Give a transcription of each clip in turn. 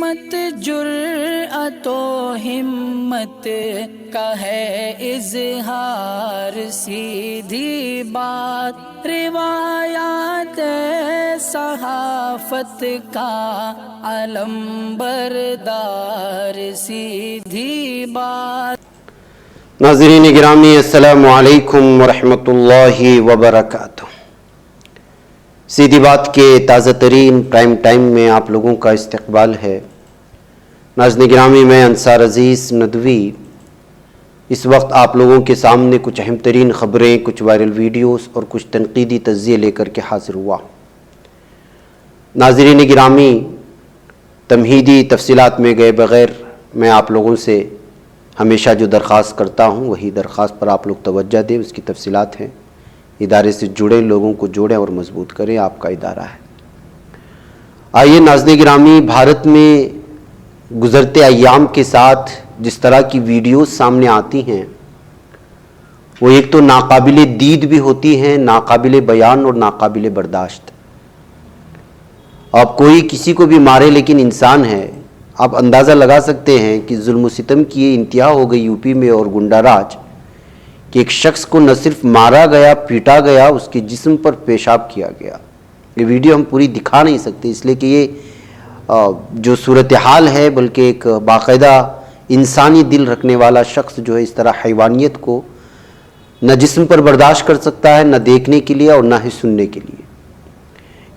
عصمت جرأت و ہمت کا ہے اظہار، سیدھی بات روایات صحافت کا علم بردار، سیدھی بات۔ ناظرین گرامی السلام علیکم ورحمۃ اللہ وبرکاتہ۔ سیدھی بات کے تازہ ترین پرائم ٹائم میں آپ لوگوں کا استقبال ہے۔ ناظرین گرامی، میں انصار عزیز ندوی اس وقت آپ لوگوں کے سامنے کچھ اہم ترین خبریں، کچھ وائرل ویڈیوز اور کچھ تنقیدی تجزیے لے کر کے حاضر ہوا۔ ناظرین گرامی، تمہیدی تفصیلات میں گئے بغیر میں آپ لوگوں سے ہمیشہ جو درخواست کرتا ہوں وہی درخواست پر آپ لوگ توجہ دیں، اس کی تفصیلات ہیں۔ ادارے سے جڑے لوگوں کو جوڑیں اور مضبوط کریں، آپ کا ادارہ ہے۔ آئیے ناظرین گرامی، بھارت میں گزرتے ایام کے ساتھ جس طرح کی ویڈیوز سامنے آتی ہیں وہ ایک تو ناقابل دید بھی ہوتی ہیں، ناقابل بیان اور ناقابل برداشت۔ اب کوئی کسی کو بھی مارے لیکن انسان ہے۔ آپ اندازہ لگا سکتے ہیں کہ ظلم و ستم کی یہ انتہا ہو گئی یوپی میں اور گنڈا راج، کہ ایک شخص کو نہ صرف مارا گیا، پیٹا گیا، اس کے جسم پر پیشاب کیا گیا۔ یہ ویڈیو ہم پوری دکھا نہیں سکتے اس لیے کہ یہ جو صورتحال ہے، بلکہ ایک باقاعدہ انسانی دل رکھنے والا شخص جو ہے اس طرح حیوانیت کو نہ جسم پر برداشت کر سکتا ہے، نہ دیکھنے کے لیے اور نہ ہی سننے کے لیے۔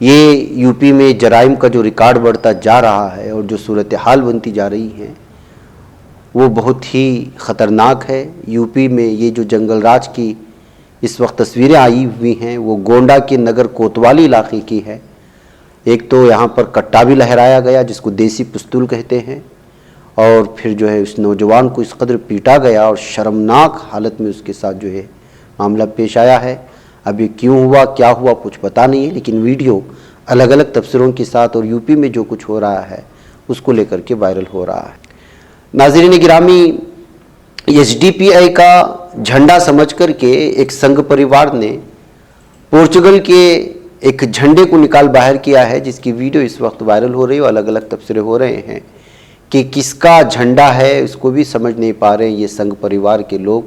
یہ یوپی میں جرائم کا جو ریکارڈ بڑھتا جا رہا ہے اور جو صورتحال بنتی جا رہی ہے وہ بہت ہی خطرناک ہے۔ یوپی میں یہ جو جنگل راج کی اس وقت تصویریں آئی ہوئی ہیں وہ گونڈا کے نگر کوتوالی علاقے کی ہے۔ ایک تو یہاں پر کٹا بھی لہرایا گیا جس کو دیسی پستول کہتے ہیں، اور پھر جو ہے اس نوجوان کو اس قدر پیٹا گیا اور شرمناک حالت میں اس کے ساتھ جو ہے معاملہ پیش آیا ہے۔ اب یہ کیوں ہوا، کیا ہوا، کچھ پتہ نہیں ہے، لیکن ویڈیو الگ الگ تبصروں کے ساتھ اور یوپی میں جو کچھ ہو رہا ہے اس کو لے کر کے وائرل ہو رہا ہے۔ ناظرین گرامی، ایس ڈی پی آئی کا جھنڈا سمجھ کر کے ایک سنگھ پریوار نے پورچگل کے ایک جھنڈے کو نکال باہر کیا ہے، جس کی ویڈیو اس وقت وائرل ہو رہی ہے اور الگ الگ تبصرے ہو رہے ہیں کہ کس کا جھنڈا ہے اس کو بھی سمجھ نہیں پا رہے ہیں یہ سنگھ پریوار کے لوگ۔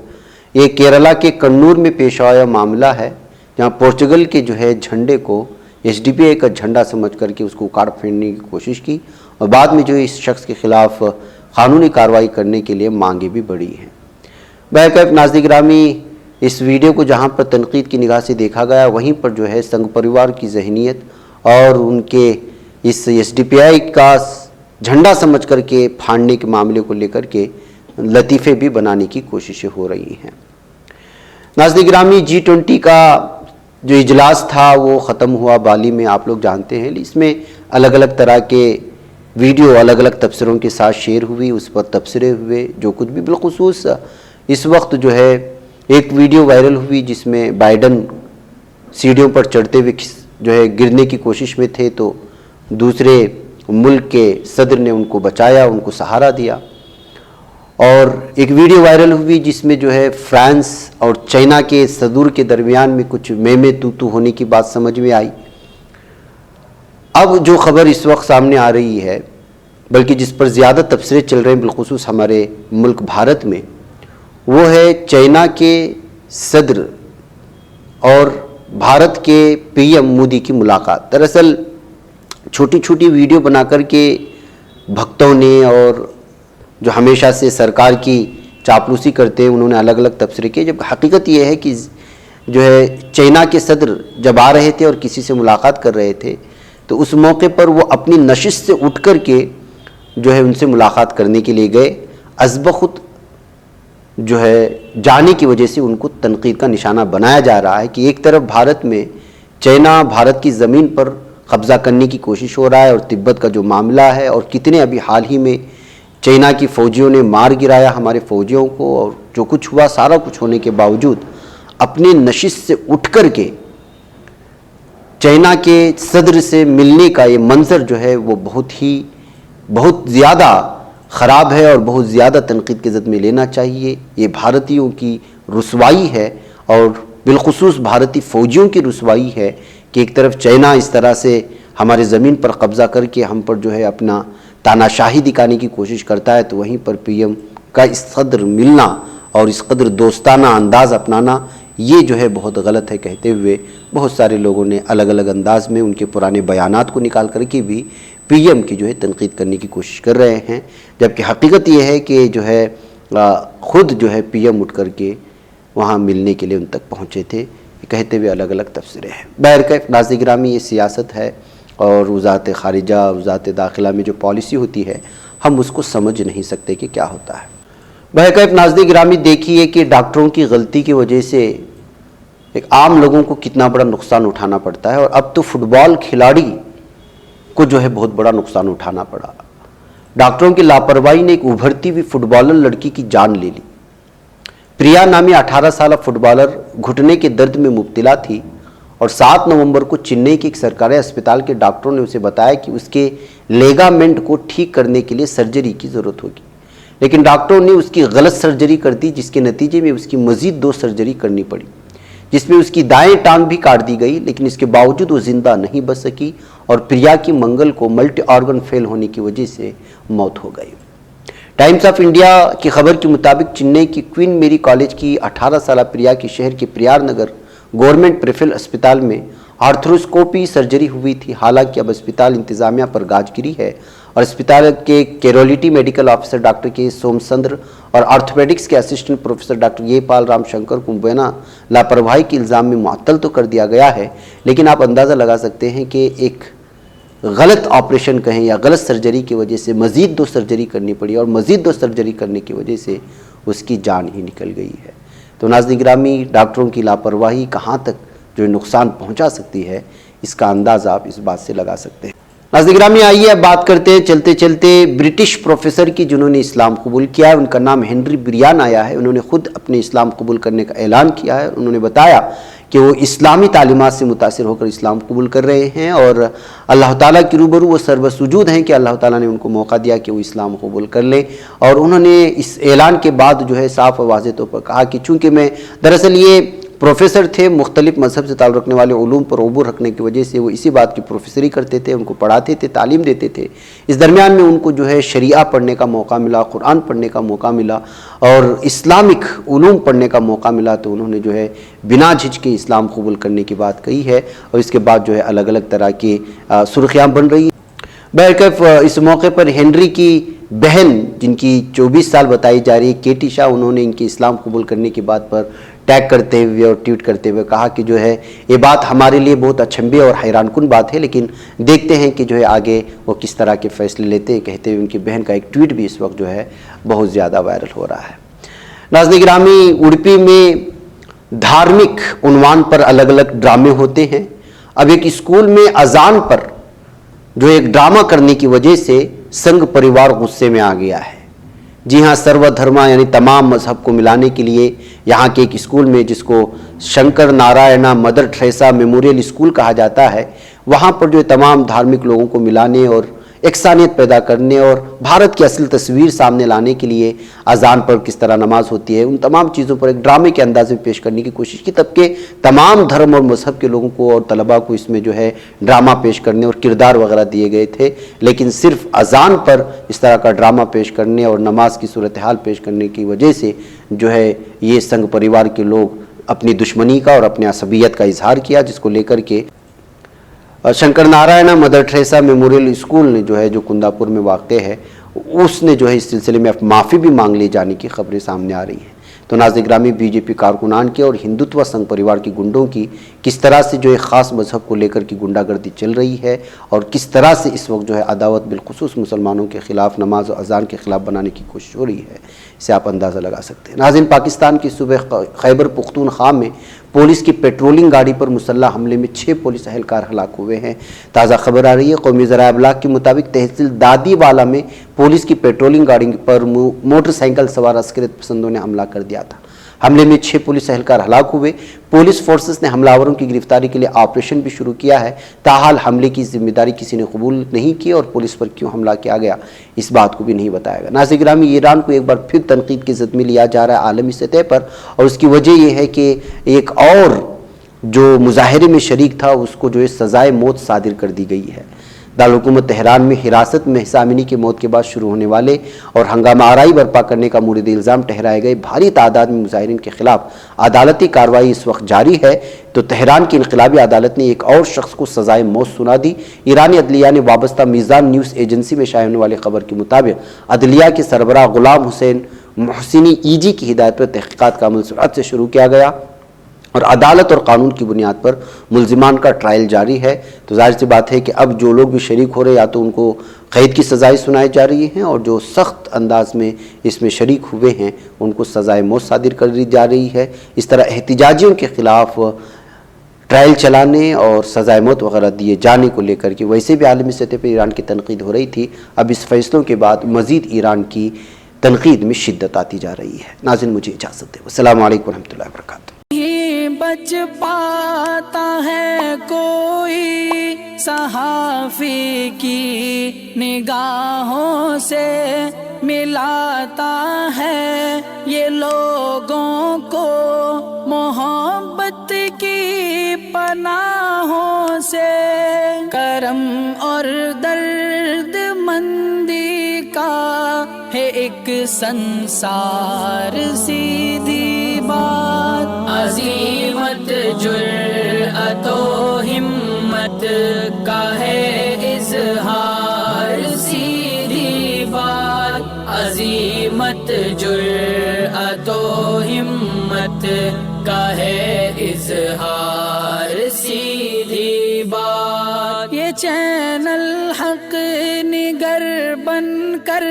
یہ کیرلا کے کنور میں پیش آیا معاملہ ہے جہاں پورچگل کے جو ہے جھنڈے کو ایس ڈی پی آئی کا جھنڈا سمجھ کر کے اس کو اکاڑ پھینکنے کی کوشش کی اور بعد میں جو اس شخص کے خلاف قانونی کارروائی کرنے کے لیے مانگیں بھی بڑھی ہیں۔ بہرکیف ناظرین گرامی، اس ویڈیو کو جہاں پر تنقید کی نگاہ سے دیکھا گیا وہیں پر جو ہے سنگھ پریوار کی ذہنیت اور ان کے اس ایس ڈی پی آئی کا جھنڈا سمجھ کر کے پھاڑنے کے معاملے کو لے کر کے لطیفے بھی بنانے کی کوششیں ہو رہی ہیں۔ ناظرین گرامی، G20 کا جو اجلاس تھا وہ ختم ہوا بالی میں، آپ لوگ جانتے ہیں۔ اس میں الگ الگ طرح کے ویڈیو الگ الگ تبصروں کے ساتھ شیئر ہوئی، اس پر تبصرے ہوئے، جو کچھ بھی بالخصوص اس وقت جو ہے ایک ویڈیو وائرل ہوئی جس میں بائیڈن سیڑھیوں پر چڑھتے ہوئے جو ہے گرنے کی کوشش میں تھے تو دوسرے ملک کے صدر نے ان کو بچایا، ان کو سہارا دیا۔ اور ایک ویڈیو وائرل ہوئی جس میں جو ہے فرانس اور چائنا کے صدور کے درمیان میں کچھ میں تو ہونے کی بات سمجھ میں آئی۔ اب جو خبر اس وقت سامنے آ رہی ہے، بلکہ جس پر زیادہ تبصرے چل رہے ہیں بالخصوص ہمارے ملک بھارت میں، وہ ہے چائنا کے صدر اور بھارت کے پی ایم مودی کی ملاقات۔ دراصل چھوٹی چھوٹی ویڈیو بنا کر کے بھکتوں نے اور جو ہمیشہ سے سرکار کی چاپلوسی کرتے ہیں انہوں نے الگ الگ تبصرے کیے، جب حقیقت یہ ہے کہ جو ہے چائنا کے صدر جب آ رہے تھے اور کسی سے ملاقات کر رہے تھے تو اس موقع پر وہ اپنی نشست سے اٹھ کر کے جو ہے ان سے ملاقات کرنے کے لیے گئے۔ ازبخود جو ہے جانے کی وجہ سے ان کو تنقید کا نشانہ بنایا جا رہا ہے کہ ایک طرف بھارت میں چائنا بھارت کی زمین پر قبضہ کرنے کی کوشش ہو رہا ہے اور تبت کا جو معاملہ ہے، اور کتنے ابھی حال ہی میں چائنا کی فوجیوں نے مار گرایا ہمارے فوجیوں کو، اور جو کچھ ہوا سارا کچھ ہونے کے باوجود اپنی نشست سے اٹھ کر کے چائنا کے صدر سے ملنے کا یہ منظر جو ہے وہ بہت زیادہ خراب ہے اور بہت زیادہ تنقید کے زد میں لینا چاہیے۔ یہ بھارتیوں کی رسوائی ہے اور بالخصوص بھارتی فوجیوں کی رسوائی ہے کہ ایک طرف چائنا اس طرح سے ہمارے زمین پر قبضہ کر کے ہم پر جو ہے اپنا تاناشاہی دکھانے کی کوشش کرتا ہے، تو وہیں پر پی ایم کا اس قدر ملنا اور اس قدر دوستانہ انداز اپنانا یہ جو ہے بہت غلط ہے کہتے ہوئے بہت سارے لوگوں نے الگ الگ انداز میں ان کے پرانے بیانات کو نکال کر کے بھی پی ایم کی جو ہے تنقید کرنے کی کوشش کر رہے ہیں، جبکہ حقیقت یہ ہے کہ جو ہے خود جو ہے پی ایم اٹھ کر کے وہاں ملنے کے لیے ان تک پہنچے تھے، کہتے ہوئے الگ الگ تفسیریں ہیں۔ بہرکیف ناظرین گرامی، یہ سیاست ہے اور وزارت خارجہ، وزارت داخلہ میں جو پالیسی ہوتی ہے ہم اس کو سمجھ نہیں سکتے کہ کیا ہوتا ہے۔ بہرکیف ناظرین گرامی، دیکھیے کہ ڈاکٹروں کی غلطی کی وجہ سے ایک عام لوگوں کو کتنا بڑا نقصان اٹھانا پڑتا ہے، اور اب تو فٹ بال کھلاڑی کو جو ہے بہت بڑا نقصان اٹھانا پڑا۔ ڈاکٹروں کی لاپرواہی نے ایک ابھرتی ہوئی فٹ بالر لڑکی کی جان لے لی۔ پریا نامی 18 سالہ فٹ بالر گھٹنے کے درد میں مبتلا تھی اور 7 نومبر کو چنئی کے ایک سرکاری اسپتال کے ڈاکٹروں نے اسے بتایا کہ اس کے لیگامنٹ کو ٹھیک کرنے کے لیے سرجری کی ضرورت ہوگی، لیکن ڈاکٹروں نے اس کی غلط سرجری کر دی، جس کے نتیجے میں اس کی مزید 2 سرجری کرنی پڑی، جس میں اس کی دائیں ٹانگ بھی کاٹ دی گئی، لیکن اس کے باوجود وہ زندہ نہیں بچ سکی اور پریا کی منگل کو ملٹی آرگن فیل ہونے کی وجہ سے موت ہو گئی۔ ٹائمز آف انڈیا کی خبر کے مطابق چنئی کی کوئین میری کالج کی 18 سالہ پریا کی شہر کے پریار نگر گورنمنٹ پریفرل اسپتال میں آرتھروسکوپی سرجری ہوئی تھی۔ حالانکہ اب اسپتال انتظامیہ پر گاج گری ہے اور اسپتال کے کیرولیٹی میڈیکل آفیسر ڈاکٹر کے سوم سندر اور آرتھوپیڈکس کے اسسٹنٹ پروفیسر ڈاکٹر یہ پال رام شنکر کو مبینہ لاپرواہی کے الزام میں معطل تو کر دیا گیا ہے، لیکن آپ اندازہ لگا سکتے ہیں کہ ایک غلط آپریشن کہیں یا غلط سرجری کی وجہ سے مزید 2 سرجری کرنی پڑی اور مزید 2 سرجری کرنے کی وجہ سے اس کی جان ہی نکل گئی ہے۔ تو ناظرین گرامی، ڈاکٹروں کی لاپرواہی کہاں تک جو نقصان پہنچا سکتی ہے اس کا اندازہ آپ اس بات سے لگا سکتے ہیں۔ ناظرین گرامی، آئیے اب بات کرتے ہیں چلتے چلتے برٹش پروفیسر کی جنہوں نے اسلام قبول کیا ہے۔ ان کا نام ہنری بریان آیا ہے۔ انہوں نے خود اپنے اسلام قبول کرنے کا اعلان کیا ہے۔ انہوں نے بتایا کہ وہ اسلامی تعلیمات سے متاثر ہو کر اسلام قبول کر رہے ہیں اور اللہ تعالیٰ کی روبرو وہ سربسوجود ہیں کہ اللہ تعالیٰ نے ان کو موقع دیا کہ وہ اسلام قبول کر لیں، اور انہوں نے اس اعلان کے بعد جو ہے صاف و واضح طور پر کہا کہ چونکہ میں دراصل یہ پروفیسر تھے، مختلف مذہب سے تعلق رکھنے والے علوم پر عبور رکھنے کی وجہ سے وہ اسی بات کی پروفیسری کرتے تھے، ان کو پڑھاتے تھے، تعلیم دیتے تھے۔ اس درمیان میں ان کو جو ہے شریعہ پڑھنے کا موقع ملا، قرآن پڑھنے کا موقع ملا اور اسلامک علوم پڑھنے کا موقع ملا، تو انہوں نے جو ہے بنا جھجکے اسلام قبول کرنے کی بات کہی ہے، اور اس کے بعد جو ہے الگ الگ طرح کی سرخیاں بن رہی ہیں۔ بہرکیف اس موقع پر ہنری کی بہن، جن کی 24 سال بتائی جا رہی ہے، کیٹی شاہ، انہوں نے ان کے اسلام قبول کرنے کی بات پر ٹیگ کرتے ہوئے اور ٹویٹ کرتے ہوئے کہا کہ جو ہے یہ بات ہمارے لیے بہت اچنبھے اور حیران کن بات ہے، لیکن دیکھتے ہیں کہ جو ہے آگے وہ کس طرح کے فیصلے لیتے ہیں، کہتے ہوئے ان کی بہن کا ایک ٹویٹ بھی اس وقت جو ہے بہت زیادہ وائرل ہو رہا ہے۔ ناظرین گرامی، اڑپی میں دھارمک عنوان پر الگ الگ ڈرامے ہوتے ہیں۔ اب ایک اسکول میں اذان پر جو ایک ڈرامہ کرنے کی وجہ سے سنگھ پریوار غصے میں آ گیا ہے۔ جی ہاں، سرو دھرما یعنی تمام مذہب کو ملانے کے لیے یہاں کے ایک اسکول میں، جس کو Shankar Narayana mother Teresa memorial school کہا جاتا ہے، وہاں پر جو تمام دھارمک لوگوں کو ملانے اور یکسانیت پیدا کرنے اور بھارت کی اصل تصویر سامنے لانے کے لیے اذان پر کس طرح نماز ہوتی ہے، ان تمام چیزوں پر ایک ڈرامے کے انداز میں پیش کرنے کی کوشش کی، تب کہ تمام دھرم اور مذہب کے لوگوں کو اور طلباء کو اس میں جو ہے ڈرامہ پیش کرنے اور کردار وغیرہ دیے گئے تھے، لیکن صرف اذان پر اس طرح کا ڈرامہ پیش کرنے اور نماز کی صورتحال پیش کرنے کی وجہ سے جو ہے یہ سنگھ پریوار کے لوگ اپنی دشمنی کا اور اپنی عصبیت کا اظہار کیا، جس کو لے کر کے Shankar Narayana mother Teresa memorial school نے جو ہے جو کنداپور میں واقع ہے، اس نے جو ہے اس سلسلے میں معافی بھی مانگ لیے جانے کی خبریں سامنے آ رہی ہیں۔ تو ناظرین گرامی، بی جے پی کارکنان کے اور ہندوتوا سنگھ پریوار کی گنڈوں کی کس طرح سے جو ایک خاص مذہب کو لے کر کی گنڈا گردی چل رہی ہے اور کس طرح سے اس وقت جو ہے عداوت بالخصوص مسلمانوں کے خلاف، نماز و اذان کے خلاف بنانے کی کوشش ہو رہی ہے، اسے آپ اندازہ لگا سکتے ہیں۔ ناظرین، پاکستان کی صوبہ خیبر پختونخوا میں پولیس کی پیٹرولنگ گاڑی پر مسلح حملے میں 6 پولیس اہلکار ہلاک ہوئے ہیں۔ تازہ خبر آ رہی ہے، قومی ذرائع ابلاغ کے مطابق تحصیل دادی والا میں پولیس کی پیٹرولنگ گاڑی پر موٹر سائیکل سوار عسکریت پسندوں نے حملہ کر دیا تھا۔ حملے میں 6 پولیس اہلکار ہلاک ہوئے۔ پولیس فورسز نے حملہ آوروں کی گرفتاری کے لیے آپریشن بھی شروع کیا ہے۔ تاحال حملے کی ذمہ داری کسی نے قبول نہیں کی اور پولیس پر کیوں حملہ کیا گیا اس بات کو بھی نہیں بتایا گیا۔ ناظرین گرامی، ایران کو ایک بار پھر تنقید کی زد میں لیا جا رہا ہے عالمی سطح پر، اور اس کی وجہ یہ ہے کہ ایک اور جو مظاہرے میں شریک تھا اس کو جو ہے سزائے موت صادر کر دی گئی ہے۔ دارالحکومت تہران میں حراست میں مہسا امینی کی موت کے بعد شروع ہونے والے اور ہنگامہ آرائی برپا کرنے کا مورد الزام ٹھہرائے گئے بھاری تعداد میں مظاہرین کے خلاف عدالتی کارروائی اس وقت جاری ہے تو تہران کی انقلابی عدالت نے ایک اور شخص کو سزائے موت سنا دی۔ ایرانی عدلیہ نے وابستہ میزان نیوز ایجنسی میں شائع ہونے والی خبر کے مطابق عدلیہ کے سربراہ غلام حسین محسنی ای جی کی ہدایت پر تحقیقات کا عمل سرعت سے شروع کیا گیا اور عدالت اور قانون کی بنیاد پر ملزمان کا ٹرائل جاری ہے۔ تو ظاہر سی بات ہے کہ اب جو لوگ بھی شریک ہو رہے یا تو ان کو قید کی سزائیں سنائی جا رہی ہیں اور جو سخت انداز میں اس میں شریک ہوئے ہیں ان کو سزائے موت صادر کر دی جا رہی ہے۔ اس طرح احتجاجیوں کے خلاف ٹرائل چلانے اور سزائے موت وغیرہ دیے جانے کو لے کر کے ویسے بھی عالمی سطح پر ایران کی تنقید ہو رہی تھی، اب اس فیصلوں کے بعد مزید ایران کی تنقید میں شدت آتی جا رہی ہے۔ ناظرین مجھے اجازت دیں، السلام علیکم ورحمۃ اللہ وبرکاتہ۔ بچ پاتا ہے کوئی صحافی کی نگاہوں سے، ملاتا ہے یہ لوگوں کو محبت کی پناہوں سے، کرم اور درد مندی کا ہے ایک سنسار، سیدھی بات عزیمت جرأت و ہمت کا ہے اظہار، سیدھی بات عزیمت جرأت و ہمت کا ہے اظہار، سیدھی بات۔ یہ چینل حق نگر بن کر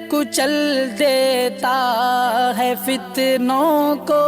کچل دیتا ہے فتنوں کو۔